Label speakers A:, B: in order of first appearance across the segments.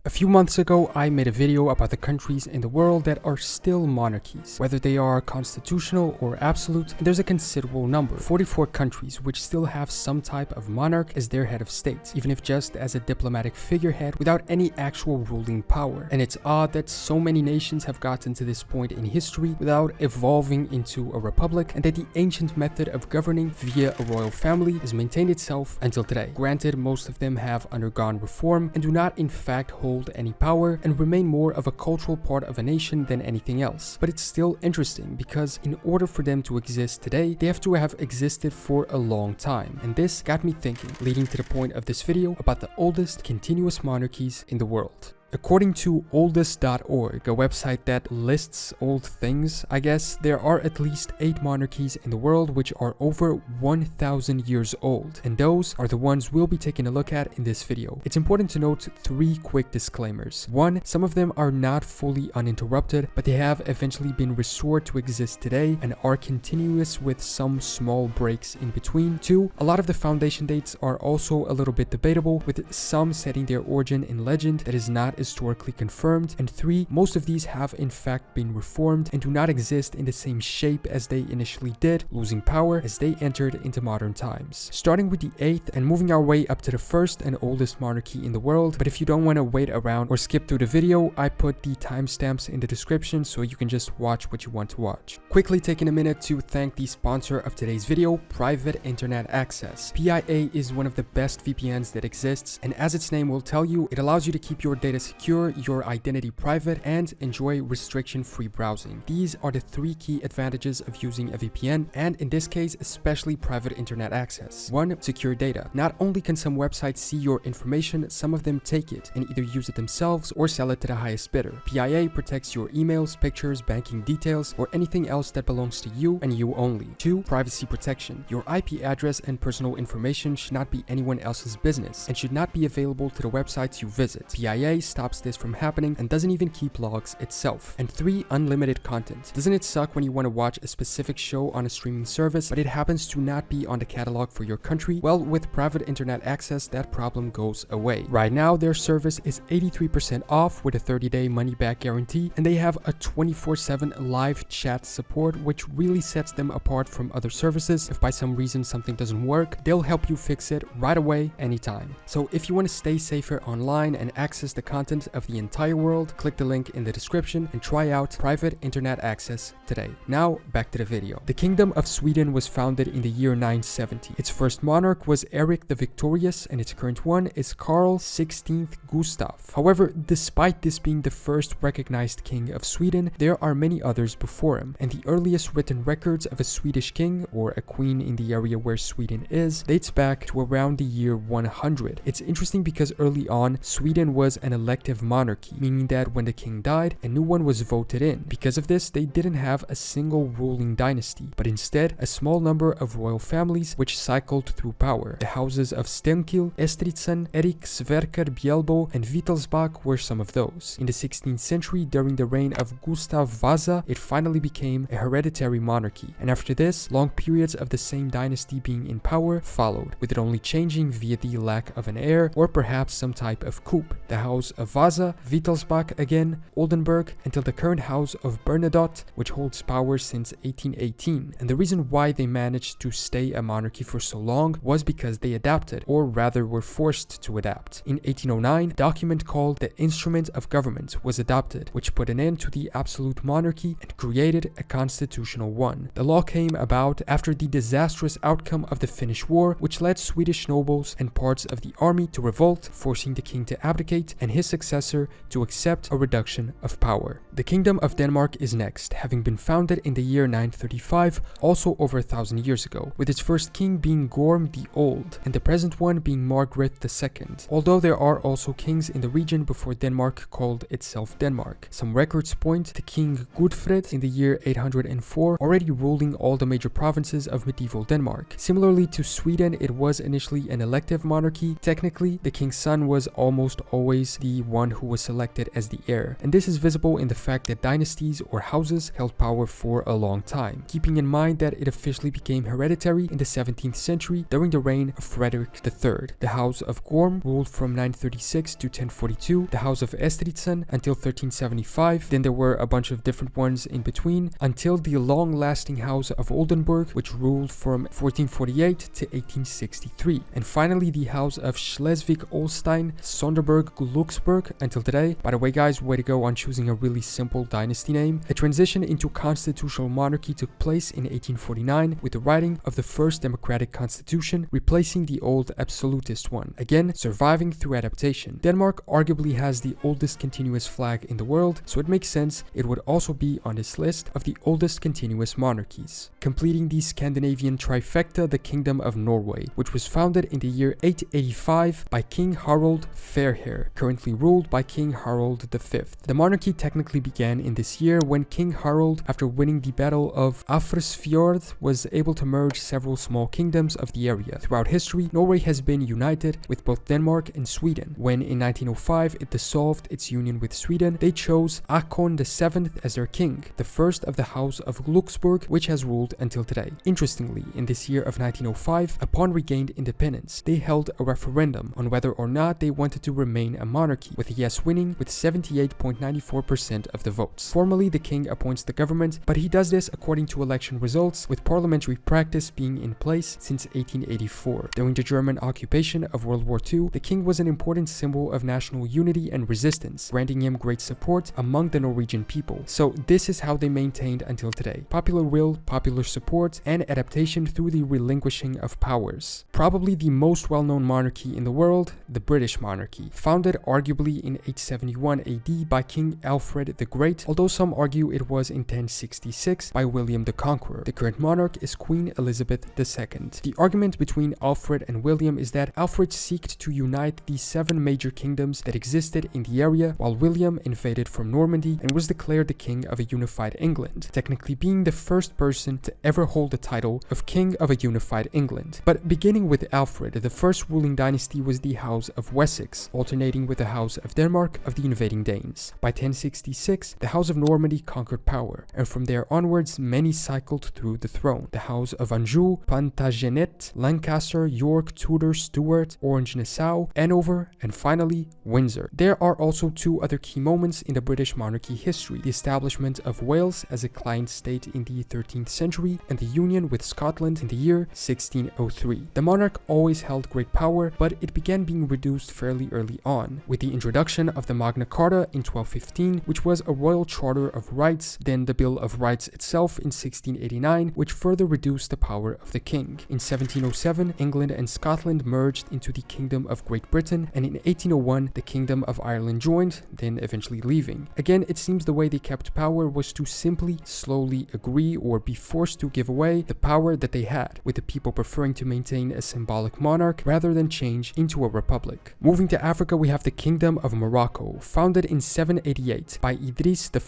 A: A few months ago, I made a video about the countries in the world that are still monarchies, whether they are constitutional or absolute, and there's a considerable number, 44 countries which still have some type of monarch as their head of state, even if just as a diplomatic figurehead without any actual ruling power. And it's odd that so many nations have gotten to this point in history without evolving into a republic, and that the ancient method of governing via a royal family has maintained itself until today. Granted, most of them have undergone reform and do not in fact hold any power and remain more of a cultural part of a nation than anything else. But it's still interesting because in order for them to exist today, they have to have existed for a long time. And this got me thinking, leading to the point of this video about the oldest continuous monarchies in the world. According to oldest.org, a website that lists old things, I guess, there are at least 8 monarchies in the world which are over 1,000 years old, and those are the ones we'll be taking a look at in this video. It's important to note 3 quick disclaimers. 1, some of them are not fully uninterrupted, but they have eventually been restored to exist today and are continuous with some small breaks in between. 2, a lot of the foundation dates are also a little bit debatable, with some setting their origin in legend that is not historically confirmed. And 3, most of these have in fact been reformed and do not exist in the same shape as they initially did, losing power as they entered into modern times. Starting with the 8th and moving our way up to the first and oldest monarchy in the world, but if you don't want to wait around or skip through the video, I put the timestamps in the description so you can just watch what you want to watch. Quickly taking a minute to thank the sponsor of today's video, Private Internet Access. PIA is one of the best VPNs that exists, and as its name will tell you, it allows you to keep your data secure, your identity private, and enjoy restriction-free browsing. These are the 3 key advantages of using a VPN, and in this case, especially private internet access. 1, secure data. Not only can some websites see your information, some of them take it and either use it themselves or sell it to the highest bidder. PIA protects your emails, pictures, banking details, or anything else that belongs to you and you only. 2, privacy protection. Your IP address and personal information should not be anyone else's business and should not be available to the websites you visit. PIA stops this from happening and doesn't even keep logs itself. And 3, unlimited content. Doesn't it suck when you want to watch a specific show on a streaming service, but it happens to not be on the catalog for your country? Well, with private internet access, that problem goes away. Right now, their service is 83% off with a 30-day money-back guarantee, and they have a 24/7 live chat support, which really sets them apart from other services. If by some reason something doesn't work, they'll help you fix it right away, anytime. So if you want to stay safer online and access the content of the entire world, click the link in the description and try out private internet access today. Now, back to the video. The Kingdom of Sweden was founded in the year 970. Its first monarch was Erik the Victorious, and its current one is Carl XVI Gustaf. However, despite this being the first recognized king of Sweden, there are many others before him, and the earliest written records of a Swedish king, or a queen in the area where Sweden is, dates back to around the year 100. It's interesting because early on, Sweden was an elective monarchy, meaning that when the king died, a new one was voted in. Because of this, they didn't have a single ruling dynasty, but instead a small number of royal families which cycled through power. The houses of Stenkil, Estridsson, Erik, Sverker, Bjelbo, and Wittelsbach were some of those. In the 16th century, during the reign of Gustav Vasa, it finally became a hereditary monarchy, and after this, long periods of the same dynasty being in power followed, with it only changing via the lack of an heir or perhaps some type of coup. The house of Vasa, Wittelsbach again, Oldenburg, until the current house of Bernadotte, which holds power since 1818. And the reason why they managed to stay a monarchy for so long was because they adapted, or rather were forced to adapt. In 1809, a document called the Instrument of Government was adopted, which put an end to the absolute monarchy and created a constitutional one. The law came about after the disastrous outcome of the Finnish War, which led Swedish nobles and parts of the army to revolt, forcing the king to abdicate and his successor to accept a reduction of power. The Kingdom of Denmark is next, having been founded in the year 935, also over 1,000 years ago, with its first king being Gorm the Old, and the present one being Margaret II. Although there are also kings in the region before Denmark called itself Denmark. Some records point to King Gudfred in the year 804, already ruling all the major provinces of medieval Denmark. Similarly to Sweden, it was initially an elective monarchy. Technically, the king's son was almost always the one who was selected as the heir, and this is visible in the fact that dynasties or houses held power for a long time, keeping in mind that it officially became hereditary in the 17th century during the reign of Frederick III. The House of Gorm ruled from 936 to 1042, the House of Estritzen until 1375, then there were a bunch of different ones in between, until the long-lasting House of Oldenburg, which ruled from 1448 to 1863, and finally the House of Schleswig-Holstein, Sonderburg-Glücksburg until today. By the way guys, way to go on choosing a really simple dynasty name. A transition into constitutional monarchy took place in 1849 with the writing of the first democratic constitution, replacing the old absolutist one, again surviving through adaptation. Denmark arguably has the oldest continuous flag in the world, so it makes sense it would also be on this list of the oldest continuous monarchies. Completing the Scandinavian trifecta, the Kingdom of Norway, which was founded in the year 885 by King Harald Fairhair, currently ruled by King Harald V. The monarchy technically began in this year when King Harald, after winning the Battle of Afresfjord, was able to merge several small kingdoms of the area. Throughout history, Norway has been united with both Denmark and Sweden. When in 1905 it dissolved its union with Sweden, they chose Håkon VII as their king, the first of the House of Glücksburg, which has ruled until today. Interestingly, in this year of 1905, upon regained independence, they held a referendum on whether or not they wanted to remain a monarchy, with yes winning with 78.94% of the votes. Formally, the king appoints the government, but he does this according to election results, with parliamentary practice being in place since 1884. During the German occupation of World War II, the king was an important symbol of national unity and resistance, granting him great support among the Norwegian people. So this is how they maintained until today: popular will, popular support, and adaptation through the relinquishing of powers. Probably the most well-known monarchy in the world, the British monarchy, founded arguably in 871 AD by King Alfred the Great, although some argue it was in 1066 by William the Conqueror. The current monarch is Queen Elizabeth II. The argument between Alfred and William is that Alfred sought to unite the 7 major kingdoms that existed in the area, while William invaded from Normandy and was declared the king of a unified England, technically being the first person to ever hold the title of king of a unified England. But beginning with Alfred, the first ruling dynasty was the House of Wessex, alternating with the House of Denmark of the invading Danes. By 1066, the House of Normandy conquered power, and from there onwards many cycled through the throne: the House of Anjou, Plantagenet, Lancaster, York, Tudor, Stuart, Orange-Nassau, Hanover, and finally Windsor. There are also 2 other key moments in the British monarchy history: the establishment of Wales as a client state in the 13th century and the union with Scotland in the year 1603. The monarch always held great power, but it began being reduced fairly early on, with the introduction of the Magna Carta in 1215, which was a royal charter of rights, then the Bill of Rights itself in 1689, which further reduced the power of the king. In 1707, England and Scotland merged into the Kingdom of Great Britain, and in 1801, the Kingdom of Ireland joined, then eventually leaving. Again, it seems the way they kept power was to simply, slowly agree or be forced to give away the power that they had, with the people preferring to maintain a symbolic monarch rather than change into a republic. Moving to Africa, we have the Kingdom of Morocco, founded in 788 by Idris I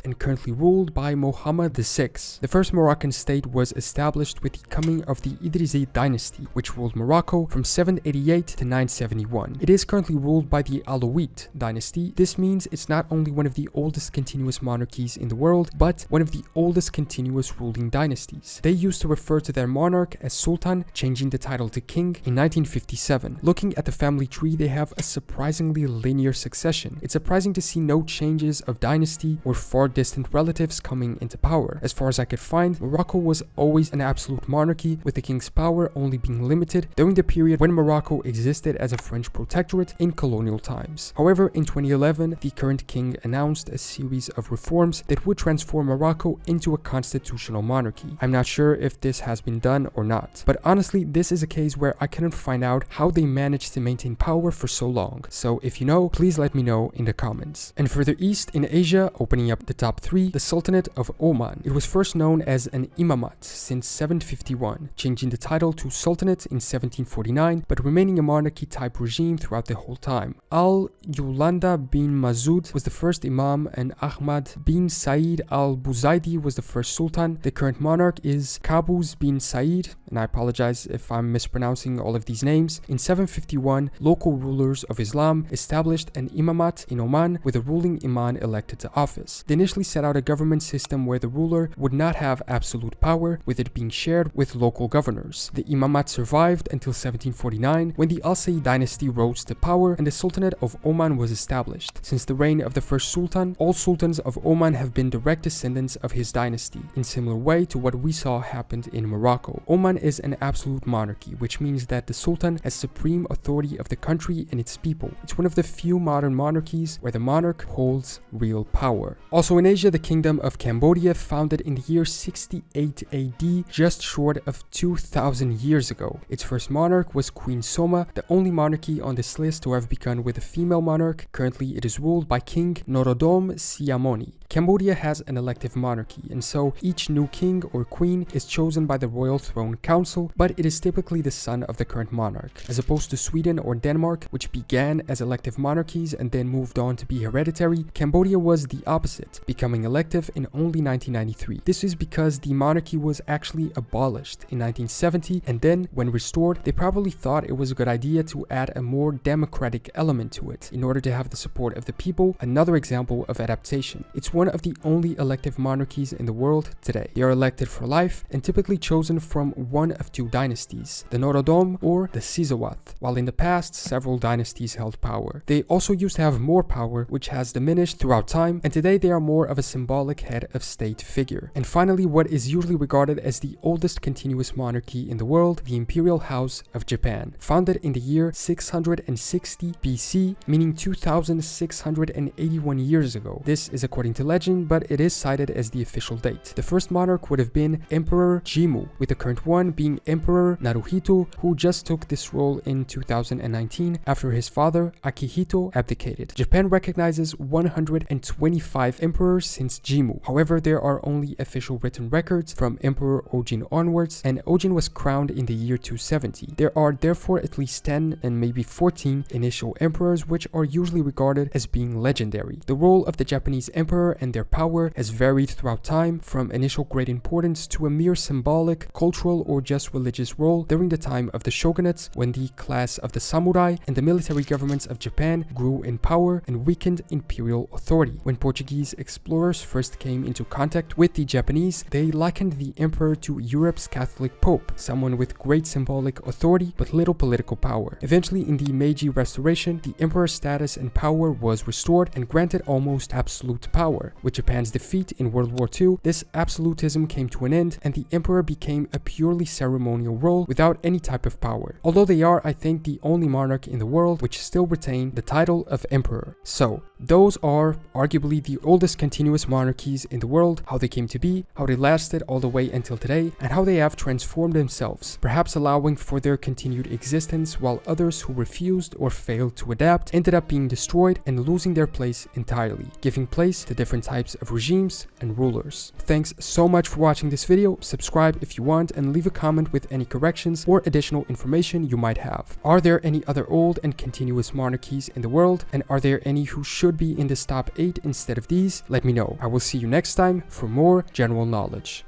A: and currently ruled by Mohammed VI. The first Moroccan state was established with the coming of the Idrisid dynasty, which ruled Morocco from 788 to 971. It is currently ruled by the Alawite dynasty. This means it's not only one of the oldest continuous monarchies in the world, but one of the oldest continuous ruling dynasties. They used to refer to their monarch as Sultan, changing the title to king in 1957. Looking at the family tree, they have a surprisingly linear succession. It's surprising to see no changes of dynasty or far distant relatives coming into power. As far as I could find, Morocco was always an absolute monarchy, with the king's power only being limited during the period when Morocco existed as a French protectorate in colonial times. However, in 2011, the current king announced a series of reforms that would transform Morocco into a constitutional monarchy. I'm not sure if this has been done or not, but honestly, this is a case where I couldn't find out how they managed to maintain power for so long. So if you know, please let me know in the comments. And further east in Asia, opening up the top 3, the Sultanate of Oman. It was first known as an imamat since 751, changing the title to Sultanate in 1749, but remaining a monarchy type regime throughout the whole time. Al-Yulanda bin Masoud was the first imam, and Ahmad bin Said al-Buzaidi was the first sultan. The current monarch is Qaboos bin Said, and I apologize if I'm mispronouncing all of these names. In 751, local rulers of Islam established established an imamat in Oman with a ruling imam elected to office. They initially set out a government system where the ruler would not have absolute power, with it being shared with local governors. The imamat survived until 1749, when the Al Said dynasty rose to power and the Sultanate of Oman was established. Since the reign of the first sultan, all sultans of Oman have been direct descendants of his dynasty, in similar way to what we saw happened in Morocco. Oman is an absolute monarchy, which means that the sultan has supreme authority of the country and its people. It's one of the few modern monarchies where the monarch holds real power. Also in Asia, the kingdom of Cambodia, founded in the year 68 AD, just short of 2,000 years ago. Its first monarch was Queen Soma, the only monarchy on this list to have begun with a female monarch. Currently, it is ruled by King Norodom Sihamoni. Cambodia has an elective monarchy, and so each new king or queen is chosen by the Royal Throne Council, but it is typically the son of the current monarch. As opposed to Sweden or Denmark, which began as elective monarchies and then moved on to be hereditary, Cambodia was the opposite, becoming elective in only 1993. This is because the monarchy was actually abolished in 1970, and then, when restored, they probably thought it was a good idea to add a more democratic element to it, in order to have the support of the people. Another example of adaptation. It's one of the only elective monarchies in the world today. They are elected for life and typically chosen from one of two dynasties, the Norodom or the Sisawath, while in the past several dynasties held power. They also used to have more power, which has diminished throughout time, and today they are more of a symbolic head of state figure. And finally, what is usually regarded as the oldest continuous monarchy in the world, the Imperial House of Japan, founded in the year 660 BC, meaning 2,681 years ago. This is according to legend, but it is cited as the official date. The first monarch would have been Emperor Jimmu, with the current one being Emperor Naruhito, who just took this role in 2019 after his father Akihito abdicated. Japan recognizes 125 emperors since Jimmu. However, there are only official written records from Emperor Ojin onwards, and Ojin was crowned in the year 270. There are therefore at least 10 and maybe 14 initial emperors, which are usually regarded as being legendary. The role of the Japanese emperor and their power has varied throughout time, from initial great importance to a mere symbolic, cultural, or just religious role during the time of the shogunates, when the class of the samurai and the military governments of Japan grew in power and weakened imperial authority. When Portuguese explorers first came into contact with the Japanese, they likened the emperor to Europe's Catholic Pope, someone with great symbolic authority but little political power. Eventually, in the Meiji Restoration, the emperor's status and power was restored and granted almost absolute power. With Japan's defeat in World War II, this absolutism came to an end and the emperor became a purely ceremonial role without any type of power. Although they are, I think, the only monarch in the world which still retain the title of emperor. So, those are arguably the oldest continuous monarchies in the world, how they came to be, how they lasted all the way until today, and how they have transformed themselves, perhaps allowing for their continued existence, while others who refused or failed to adapt ended up being destroyed and losing their place entirely, giving place to different types of regimes and rulers. Thanks so much for watching this video. Subscribe if you want and leave a comment with any corrections or additional information you might have. Are there any other old and continuous monarchies in the world, and are there any who should be in this top 8 instead of these? Let me know. I will see you next time for more general knowledge.